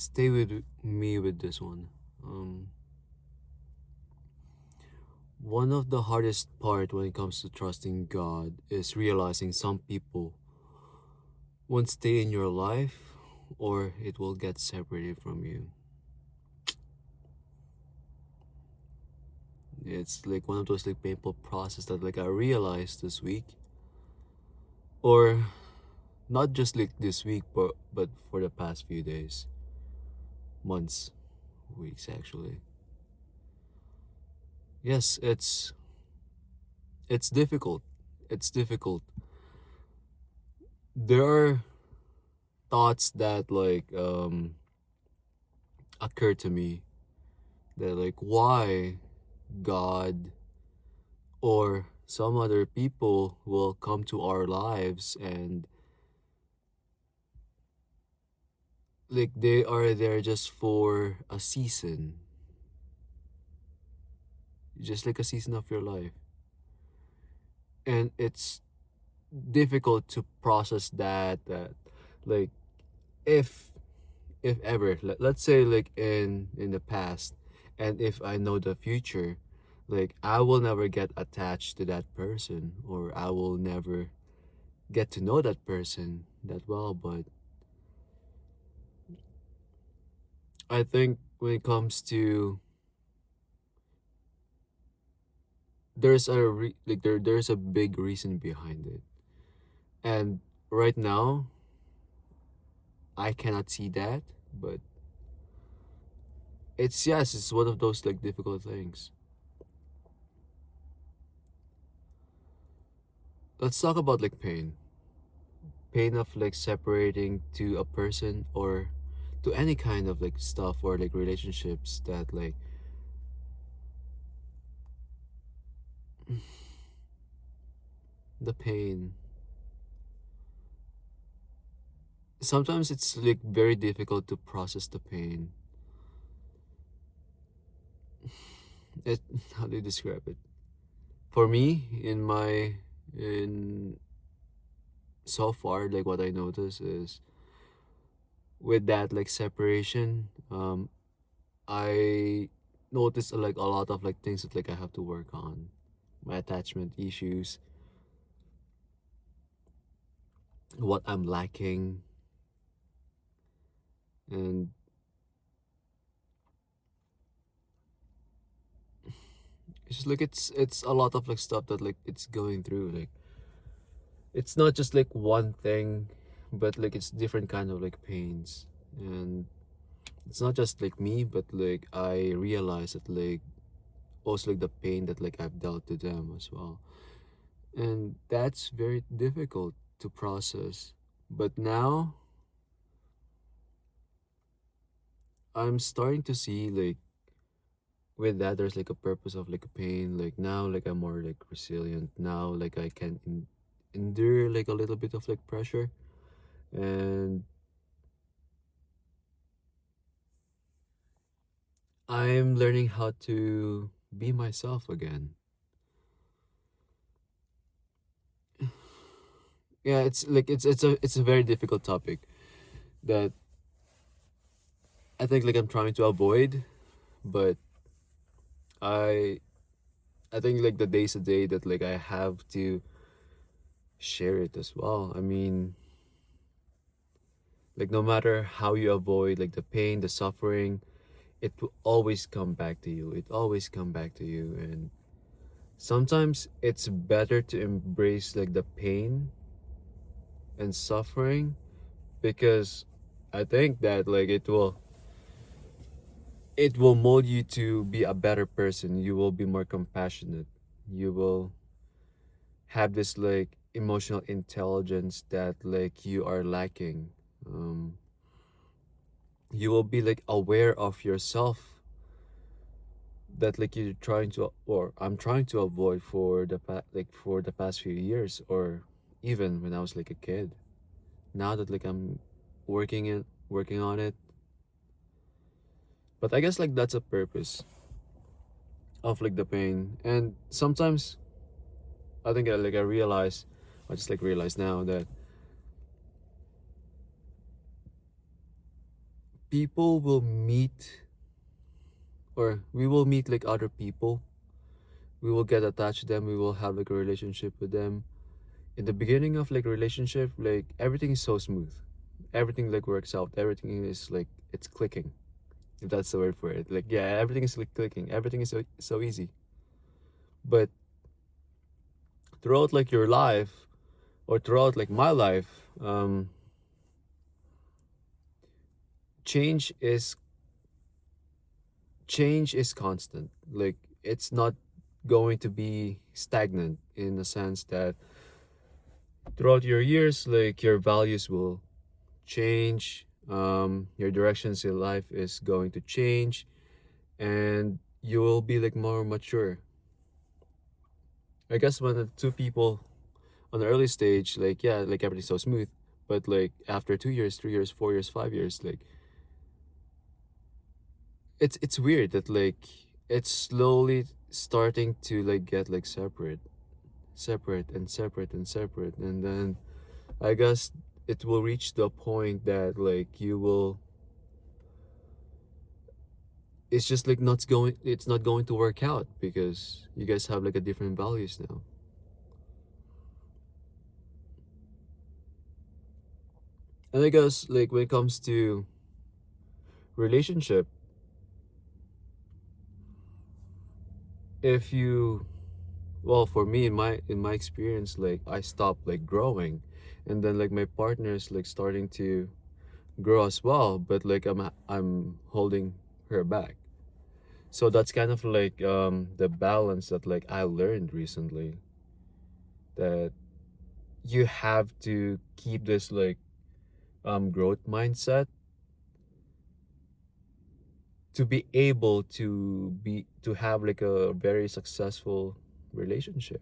stay with me with this one. One of the hardest part when it comes to trusting God is realizing some people won't stay in your life or it will get separated from you. It's like one of those like painful process that like I realized this week, or not just like this week, but for the past few days, months, weeks actually. Yes, it's difficult. It's difficult. There are thoughts that like occur to me that like why God or some other people will come to our lives and like they are there just for a season, just like a season of your life, and it's difficult to process that like if if ever let's say like in the past, and if I know the future, like I will never get attached to that person or I will never get to know that person that well. But I think when it comes to there's a big reason behind it, and right now I cannot see that. But it's one of those like difficult things. Let's talk about like pain of like separating to a person or to any kind of like stuff or like relationships that like the pain. Sometimes it's like very difficult to process the pain. It How do you describe it? For me, in so far, like what I notice is with that like separation, I notice like a lot of like things that like I have to work on, my attachment issues, what I'm lacking, and it's just like it's a lot of like stuff that like it's going through. Like it's not just like one thing, but like it's different kind of like pains, and it's not just like me, but like I realize that like also like the pain that like I've dealt to them as well, and that's very difficult to process. But now I'm starting to see like with that there's like a purpose of like a pain. Like now like I'm more like resilient now, like I can endure like a little bit of like pressure, and I'm learning how to be myself again. Yeah, it's like it's a very difficult topic that I think like I'm trying to avoid, but I I think like the days a day that like I have to share it as well. I mean, like no matter how you avoid like the pain, the suffering, it will always come back to you. It always come back to you, and sometimes it's better to embrace like the pain and suffering because I think that like it will mold you to be a better person. You will be more compassionate. You will have this like emotional intelligence that like you are lacking. Um, you will be like aware of yourself that like you're trying to or I'm trying to avoid for for the past few years, or even when I was like a kid. Now that like I'm working on it, but I guess like that's a purpose of like the pain. And sometimes I think I realize, I just like realize now that people will meet, or we will meet like other people. We will get attached to them. We will have like a relationship with them. In the beginning of like a relationship, like everything is so smooth. Everything like works out. Everything is like it's clicking. If that's the word for it. Like yeah, everything is like clicking. Everything is so easy. But throughout like your life, or throughout like my life, change is change is constant. Like it's not going to be stagnant in the sense that throughout your years, like your values will change, your directions in life is going to change, and you will be like more mature. I guess when the two people on the early stage, like yeah, like everything's so smooth, but like after 2 years, 3 years, 4 years, 5 years, like it's weird that like it's slowly starting to like get like separate, and then I guess it will reach the point that like you will, it's just like not going, it's not going to work out because you guys have like a different values now. And I guess like when it comes to relationship, if you, well, for me in my experience, like I stopped like growing, and then like my partner's like starting to grow as well, but like I'm holding her back. So that's kind of like the balance that like I learned recently, that you have to keep this like growth mindset to be able to have like a very successful relationship.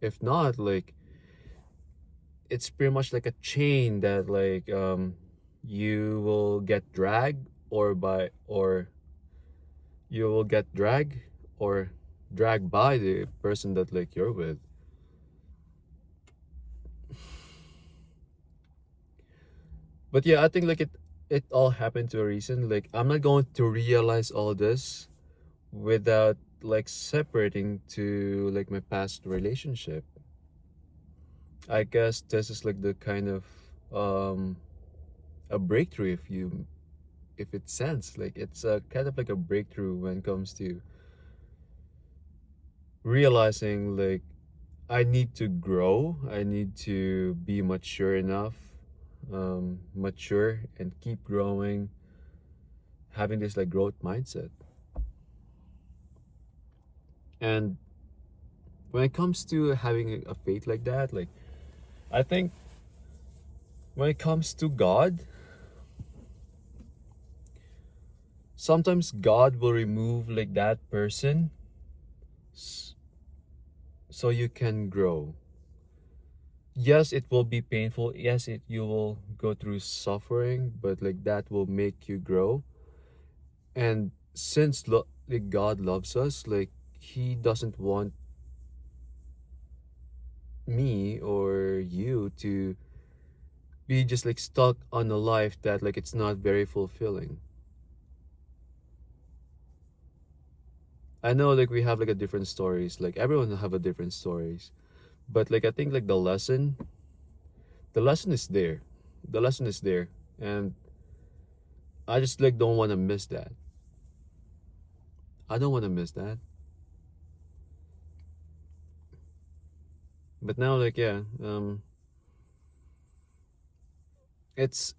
If not, like it's pretty much like a chain that like you will get dragged, or you will get dragged or dragged by the person that like you're with. But yeah, I think like it all happened to a reason. Like I'm not going to realize all this without like separating to like my past relationship. I guess this is like the kind of um a breakthrough, if it sense like it's a kind of like a breakthrough when it comes to realizing like I need to grow, I need to be mature enough, mature and keep growing, having this like growth mindset. And when it comes to having a faith like that, like I think when it comes to God, sometimes God will remove like that person s- so you can grow. Yes, it will be painful. Yes, it you will go through suffering, but like that will make you grow. And since like God loves us, like he doesn't want me or you to be just like stuck on a life that like it's not very fulfilling. I know like we have like a different stories, like everyone have a different stories, but like I think like the lesson is there, the lesson is there, and I just like don't want to miss that. I don't want to miss that. But now like yeah, it's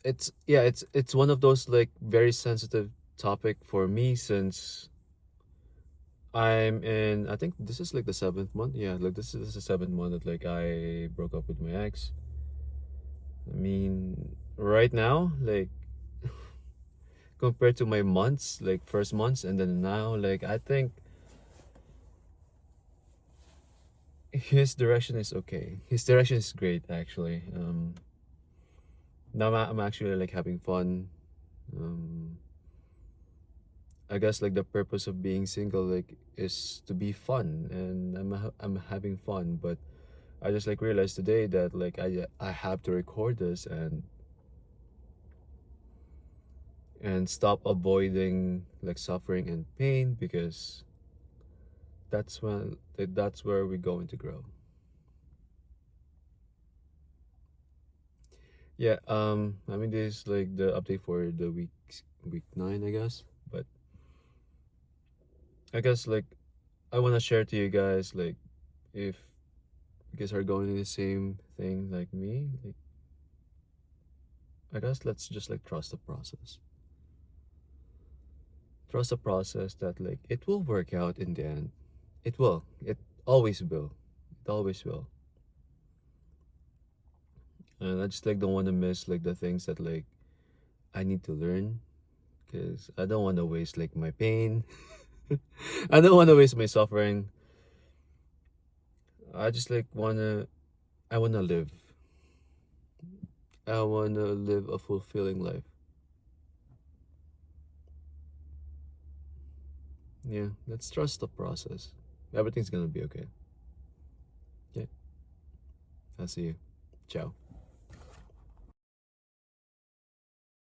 yeah, it's one of those like very sensitive topic for me, since I'm in, I think this is like the seventh month. Yeah, like this is the seventh month that like I broke up with my ex. I mean, right now, like compared to my months, like first months and then now, like I think his direction is okay. His direction is great actually. Now I'm actually like having fun. Um, I guess like the purpose of being single like is to be fun, and I'm having fun, but I just like realized today that like I have to record this, and and stop avoiding like suffering and pain, because that's where we're going to grow. Yeah, I mean, this is like the update for the week 9, I guess. But I guess like I want to share to you guys, like, if you guys are going to the same thing like me, like, I guess let's just like trust the process. Trust the process that like it will work out in the end. It will. It always will. It always will. And I just like don't want to miss like the things that like I need to learn, because I don't want to waste like my pain. I don't want to waste my suffering. I just like wanna I wanna live. I wanna live a fulfilling life. Yeah, let's trust the process. Everything's gonna be okay. Yeah, I'll see you. Ciao.